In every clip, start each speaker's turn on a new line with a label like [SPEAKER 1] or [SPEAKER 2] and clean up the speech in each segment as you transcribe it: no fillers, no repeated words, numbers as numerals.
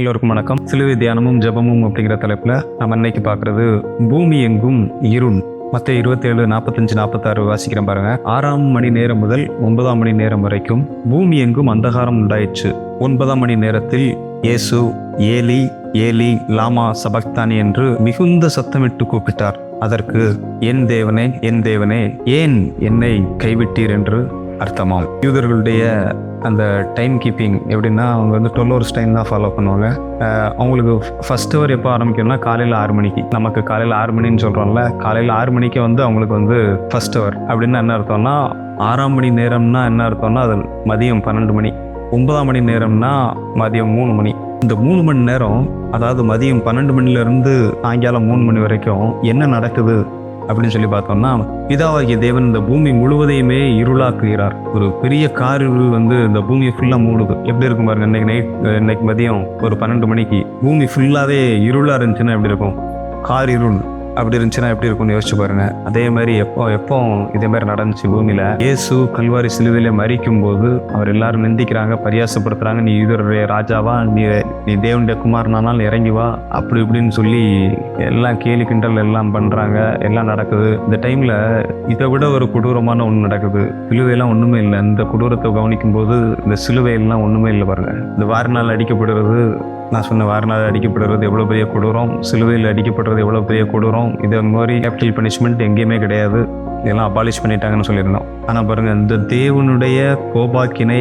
[SPEAKER 1] எல்லோருக்கும் வணக்கம். சிலுவை தியானமும் ஜெபமும் அப்படிங்கிற தலைப்புல நம்ம இன்னைக்கு பார்க்கறது பூமி எங்கும் இருள். மத்த 27:45-46 வாசிக்கிறேன் பாருங்க. 6ஆம் மணி நேரம் முதல் 9ஆம் மணி நேரம் வரைக்கும் பூமி எங்கும் அந்தகாரம் உண்டாயிற்று. 9ஆம் மணி நேரத்தில் இயேசு ஏலி ஏலி லாமா சபக்தானி என்று மிகுந்த சத்தமிட்டு கூப்பிட்டார். அதற்கு என் தேவனே என் தேவனே ஏன் என்னை கைவிட்டீர் என்று அர்த்தமாம். யூதர்களுடைய அந்த டைம் கீப்பிங் எப்படின்னா, அவங்க வந்து 12 hours டைம் தான் ஃபாலோ பண்ணுவாங்க. அவங்களுக்கு ஃபர்ஸ்ட் ஹவர் எப்போ ஆரம்பிக்கும்னா காலையில் 6 மணிக்கு. நமக்கு காலையில் 6 மணின்னு சொல்கிறோம்ல, காலையில் 6 மணிக்கு வந்து அவங்களுக்கு வந்து ஃபர்ஸ்ட் ஹவர் அப்படின்னு என்ன அர்த்தம்னா, 6ஆம் மணி நேரம்னா என்ன அர்த்தம்னா அது மதியம் 12 மணி. 9ஆம் மணி நேரம்னா மதியம் 3 மணி. இந்த 3 மணி நேரம், அதாவது மதியம் 12 மணிலேருந்து சாயங்காலம் 3 மணி வரைக்கும் என்ன நடக்குது அப்படின்னு சொல்லி பார்த்தோம்னா, பிதாவாகிய தேவன் இந்த பூமி முழுவதையுமே இருளாக்குகிறார். ஒரு பெரிய காரிருள் வந்து இந்த பூமியை ஃபுல்லா மூடுது. எப்படி இருக்கும் பாருங்க. இன்னைக்கு மதியம் ஒரு 12 மணிக்கு பூமி ஃபுல்லாவே இருளா இருந்துச்சுன்னா எப்படி இருக்கும்? காரிருள் அப்படி இருந்துச்சுன்னா எப்படி இருக்கும்னு யோசிச்சு பாருங்க. அதே மாதிரி எப்போ இதே மாதிரி நடந்துச்சு பூமியில. இயேசு கல்வாரி சிலுவையில மரிக்கும் போது அவர் எல்லாரும் நிந்திக்கிறாங்க, பரியாசப்படுத்துறாங்க. நீ யூதருடைய ராஜாவா, நீ தேவனுடைய குமாரனானால் இறங்கி வா, அப்படி இப்படின்னு சொல்லி எல்லாம் கேலி கிண்டல் எல்லாம் பண்றாங்க. எல்லாம் நடக்குது. இந்த டைம்ல இதை விட ஒரு கொடூரமான ஒண்ணு நடக்குது. சிலுவையெல்லாம் ஒண்ணுமே இல்லை. இந்த கொடூரத்தை கவனிக்கும் போது இந்த சிலுவையெல்லாம் ஒண்ணுமே இல்லை பாருங்க. இந்த வாரினால் அடிக்கப்படுறது, நான் சொன்ன வாரினால் அடிக்கப்படுறது எவ்வளோ பெரிய கொடூரம், சிலுவையில் அடிக்கப்படுறது எவ்வளோ பெரிய கொடூரம். இது மாதிரி கேபிட்டல் பனிஷ்மெண்ட் எங்கேயுமே கிடையாது. இதெல்லாம் அபாலிஷ் பண்ணிட்டாங்கன்னு சொல்லியிருந்தோம். ஆனால் பாருங்க, இந்த தேவனுடைய கோபாக்கினை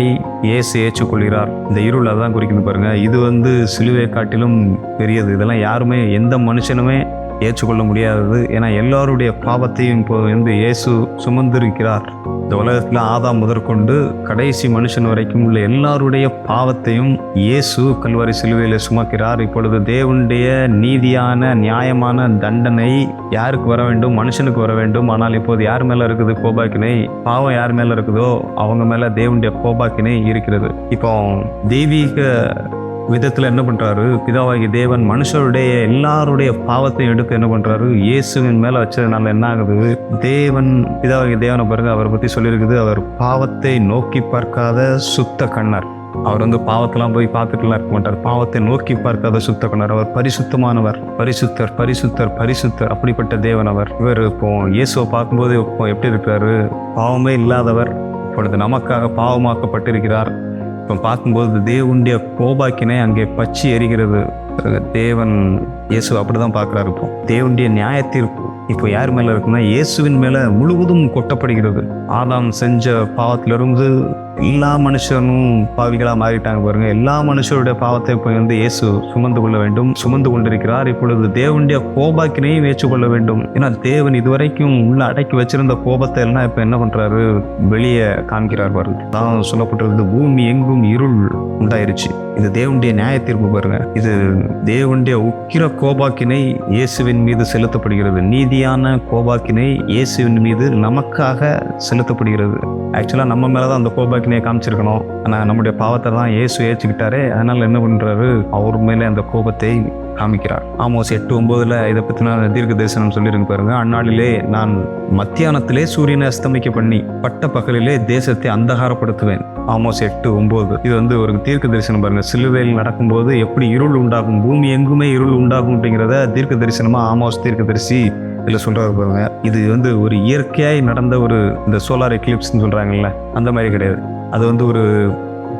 [SPEAKER 1] இயேசு ஏற்றுக்கொள்கிறார். இந்த இருள் அதான் குறிக்குது பாருங்க. இது வந்து சிலுவை காட்டிலும் பெரியது. இதெல்லாம் யாருமே, எந்த மனுஷனுமே ஏற்றுக்கொள்ள முடியாதது. ஏன்னா எல்லாருடைய பாவத்தையும் இப்போ வந்து இயேசு சுமந்திருக்கிறார். இந்த உலகத்தில் ஆதாம் முதற்கொண்டு கடைசி மனுஷன் வரைக்கும் உள்ள எல்லாருடைய பாவத்தையும் இயேசு கல்வாரி சிலுவையில சுமக்கிறார். இப்பொழுது தேவனுடைய நீதியான நியாயமான தண்டனை யாருக்கு வர வேண்டும்? மனுஷனுக்கு வர வேண்டும். ஆனால் இப்போது யார் மேல இருக்குது கோபாக்கினை? பாவம் யார் மேல இருக்குதோ அவங்க மேல தேவனுடைய கோபாக்கினை இருக்கிறது. இப்போ தெய்வீக விதத்துல என்ன பண்றாரு? பிதாவாகிய தேவன் மனுஷருடைய எல்லாருடைய பாவத்தையும் எடுத்து என்ன பண்றாரு? இயேசுவின் மேல வச்சதுனால என்ன ஆகுது? தேவன், பிதாவாகிய தேவனை பாருங்க, அவரை பத்தி சொல்லியிருக்குது, அவர் பாவத்தை நோக்கி பார்க்காத சுத்த கண்ணர். அவர் வந்து பாவத்தெல்லாம் போய் பார்த்துட்டுலாம் இருக்க மாட்டார். பாவத்தை நோக்கி பார்க்காத சுத்த கண்ணர். அவர் பரிசுத்தமானவர். பரிசுத்தர் பரிசுத்தர் பரிசுத்தர், அப்படிப்பட்ட தேவன் அவர். இவர் இப்போ இயேசுவை பார்க்கும்போது இப்போ எப்படி இருக்கிறாரு? பாவமே இல்லாதவர் இப்பொழுது நமக்காக பாவமாக்கப்பட்டிருக்கிறார். இப்போ பார்க்கும்போது தேவனுடைய கோபாக்கினை அங்கே பச்சி எரிகிறது. தேவன் இயேசு அப்படிதான் பார்க்குறாரு. இப்போ தேவனுடைய நியாயத்தீர்ப்பு இப்போ யார் மேல இருக்குன்னா இயேசுவின் மேல முழுவதும் கொட்டப்படுகிறது. ஆதாம் செஞ்ச பாவத்திலிருந்து எல்லா மனுஷனும் பாவிகளா மாறிட்டாங்க பாருங்க. எல்லா மனுஷருடைய பாவத்தை இப்போ வந்து இயேசு சுமந்து கொள்ள வேண்டும், சுமந்து கொண்டிருக்கிறார். இப்பொழுது தேவனுடைய கோபாக்கினையும் ஏற்றுக்கொள்ள வேண்டும். ஏன்னா தேவன் இதுவரைக்கும் உள்ள அடக்கி வச்சிருந்த கோபத்தை எல்லாம் இப்ப என்ன பண்றாரு? வெளியே காண்கிறார் பாருங்க. தான் சொல்லப்பட்டிருக்கிறது, பூமி எங்கும் இருள் உண்டாயிருச்சு. இது தேவனுடைய நியாய தீர்ப்பு பாருங்க. இது தேவனுடைய உக்கிர கோபாக்கினை இயேசுவின் மீது செலுத்தப்படுகிறது. நீதியான கோபாக்கினை இயேசுவின் மீது நமக்காக செலுத்தப்படுகிறது. ஆக்சுவலா நம்ம மேலதான் அந்த கோபாக்கினையை காமிச்சிருக்கணும். ஆனா நம்முடைய பாவத்தை தான் இயேசு ஏற்றுக்கிட்டாரே. அதனால என்ன பண்றாரு? அவர் மேலே அந்த கோபத்தை காமிக்கிறார். ஆமோஸ் 8:9 இதை பத்தின தீர்க்க தரிசனம் சொல்லியிருக்கு பாருங்க. அந்நாளிலே நான் மத்தியானத்திலே சூரியனை அஸ்தமிக்க பண்ணி பட்ட பகலிலே தேசத்தை அந்தகாரப்படுத்துவேன். ஆமோஸ் 8:9. இது வந்து ஒரு தீர்க்க தரிசனம் பாருங்க. சிலுவையில் நடக்கும்போது எப்படி இருள் உண்டாகும், பூமி எங்குமே இருள் உண்டாகும் அப்படிங்கிறத தீர்க்க தரிசனமா ஆமோஸ் தீர்க்க தரிசி இதுல சொல்றாரு பாருங்க. இது வந்து ஒரு இயற்கையாய் நடந்த ஒரு, இந்த சோலார் எக்லிப்ஸ்ன்னு சொல்றாங்கல்ல, அந்த மாதிரி கிடையாது. அது வந்து ஒரு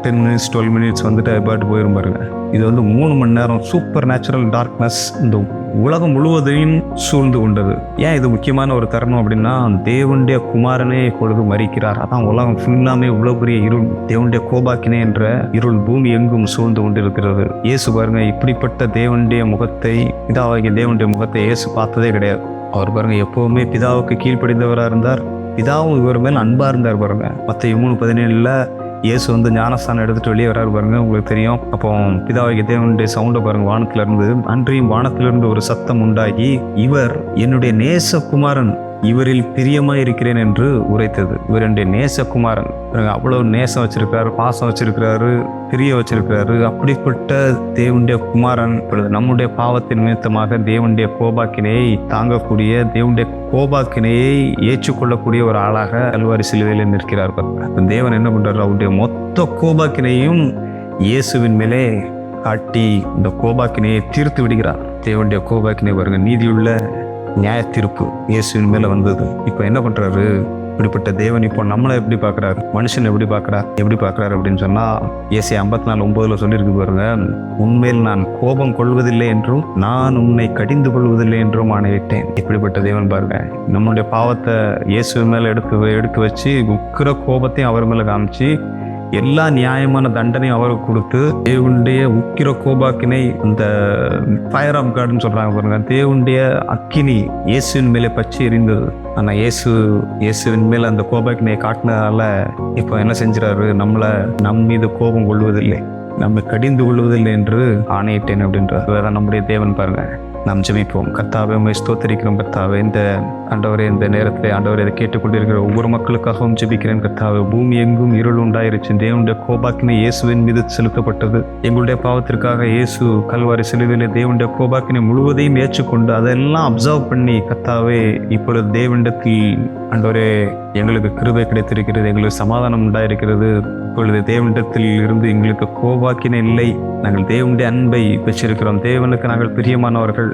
[SPEAKER 1] 10 minutes 12 minutes வந்துட்டு பாட்டு போயிரும் பாருங்க. இது வந்து 3 மணி நேரம் சூப்பர் நேச்சுரல் டார்க்னஸ் இந்த உலகம் முழுவதையும் சூழ்ந்து கொண்டது. ஏன் இது முக்கியமான ஒரு தருணம் அப்படின்னா, தேவனுடைய குமாரனே இப்பொழுது மரிக்கிறார். அதான் உலகம் ஃபுல்லாமே இவ்வளவு பெரிய இருள், தேவனுடைய கோபாக்கினே என்ற இருள் பூமி எங்கும் சூழ்ந்து கொண்டிருக்கிறது. இயேசு பாருங்க, இப்படிப்பட்ட தேவனுடைய முகத்தை, பிதாவாகிய தேவனுடைய முகத்தை இயேசு பார்த்ததே கிடையாது. அவர் பாருங்க எப்பவுமே பிதாவுக்கு கீழ்ப்படிந்தவராக இருந்தார். பிதாவும் இவர் மேல் அன்பா இருந்தார் பாருங்க. மத்தேயு 3:17 இயேசு வந்து ஞானஸ்தானம் எடுத்துட்டு வெளியே வராரு பாருங்க. உங்களுக்கு தெரியும். அப்போ பிதாவாகிய தேவனுடைய சவுண்டை பாருங்க வானத்துல இருந்து. அன்றியும் வானத்திலிருந்து ஒரு சத்தம் உண்டாகி, இவர் என்னுடைய நேசகுமாரன், இவரில் பிரியமா இருக்கிறேன் என்று உரைத்தது. இவர் என்னுடைய நேசகுமாரன். அவ்வளவு நேசம் வச்சிருக்கிறாரு, பாசம் வச்சிருக்கிறாரு, பிரிய வச்சிருக்கிறாரு. அப்படிப்பட்ட தேவனுடைய குமாரன் இப்பொழுது நம்முடைய பாவத்தின் நிமித்தமாக தேவனுடைய கோபாக்கினையை தாங்கக்கூடிய, தேவனுடைய கோபாக்கினையை ஏற்றுக்கொள்ளக்கூடிய ஒரு ஆளாக கல்வாரி சிலுவையில் நிற்கிறார். தேவன் என்ன பண்றாரு? அவருடைய மொத்த கோபாக்கினையும் இயேசுவின் மேலே காட்டி இந்த கோபாக்கினையை தீர்த்து விடுகிறார். தேவனுடைய கோபாக்கினை பாருங்க, நீதியுள்ள நியாய தீர்ப்பு இயேசுவின் மேல வந்தது. இப்போ என்ன பண்றாரு? இப்படிப்பட்ட தேவன் இப்போ நம்மளை எப்படி பார்க்குறாரு, மனுஷன் எப்படி பார்க்குறாரு அப்படின்னு சொன்னால், ஏசாயா 54:9 சொல்லியிருக்கு பாருங்க, உன்மேல் நான் கோபம் கொள்வதில்லை என்றும் நான் உன்னை கடிந்து கொள்வதில்லை என்றும் ஆணையிட்டேன். இப்படிப்பட்ட தேவன் பாருங்க, நம்மளுடைய பாவத்தை இயேசுவின் மேலே எடுத்து வச்சு உக்கிர கோபத்தையும் அவர் மேலே காமிச்சு எல்லா நியாயமான தண்டனையும் அவருக்கு கொடுத்து தேவனுடைய உக்கிர கோபாக்கினை, அந்த ஃபயர் ஆஃப் காட்னு சொல்றாங்க பாருங்க, தேவனுடைய அக்கினி இயேசுவின் மேலே பற்றி எரிந்தது. ஆனால் இயேசுவின் மேலே அந்த கோபாக்கினை காட்டினதால இப்போ என்ன செஞ்சுறாரு? நம் மீது கோபம் கொள்வதில்லை, நம்ம கடிந்து கொள்வதில்லை என்று ஆணையிட்டேன் அப்படின்றார். நம்முடைய தேவன் பாருங்க. நாம் ஜெபிப்போம். கர்த்தாவே, உம்மை ஸ்தோத்திரிக்கிறோம். கர்த்தாவே, இந்த ஆண்டவரே, இந்த நேரத்தில் ஆண்டவரே, இதை கேட்டுக்கொண்டிருக்கிற ஒவ்வொரு மக்களுக்காகவும் ஜெபிக்கிறேன். கர்த்தாவே, பூமி எங்கும் இருள் உண்டாயிருச்சு. தேவனுடைய கோபாக்கினை இயேசுவின் மீது செலுத்தப்பட்டது. எங்களுடைய பாவத்திற்காக இயேசு கல்வாரி சிலுவையிலே தேவனுடைய கோபாக்கினை முழுவதையும் ஏற்றுக்கொண்டு அதெல்லாம் அப்சர்வ் பண்ணி, கர்த்தாவே, இப்பொழுது தேவனிடத்தில் ஆண்டவரே எங்களுக்கு கிருபை கிடைத்திருக்கிறது, எங்களுக்கு சமாதானம் உண்டாயிருக்கிறது. இப்பொழுது தேவனிடத்தில் இருந்து எங்களுக்கு கோபாக்கினை இல்லை, நாங்கள் தேவனுடைய அன்பை பெற்றிருக்கிறோம். தேவனுக்கு நாங்கள் பிரியமானவர்கள்.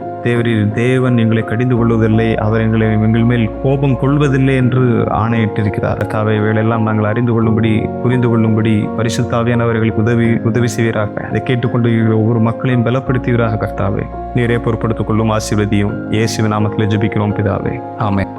[SPEAKER 1] தேவன் எங்களை கடிந்து கொள்வதில்லை, அவர் எங்கள் மேல் கோபம் கொள்வதில்லை என்று ஆணையிட்டிருக்கிறார். கர்த்தாவே, வேளையெல்லாம் நாங்கள் அறிந்து கொள்ளும்படி, புரிந்து கொள்ளும்படி பரிசுத்த ஆவியானவர்களுக்கு உதவி செய்வீராக. இதை கேட்டுக்கொண்டு ஒவ்வொரு மக்களையும் பலப்படுத்துவீராக. கர்த்தாவே, நீரே பொறுப்படுத்திக் கொள்ளும், ஆசீர்வதியும். இயேசுவின் நாமத்திலே ஜெபிக்கிறோம் பிதாவே, ஆமென்.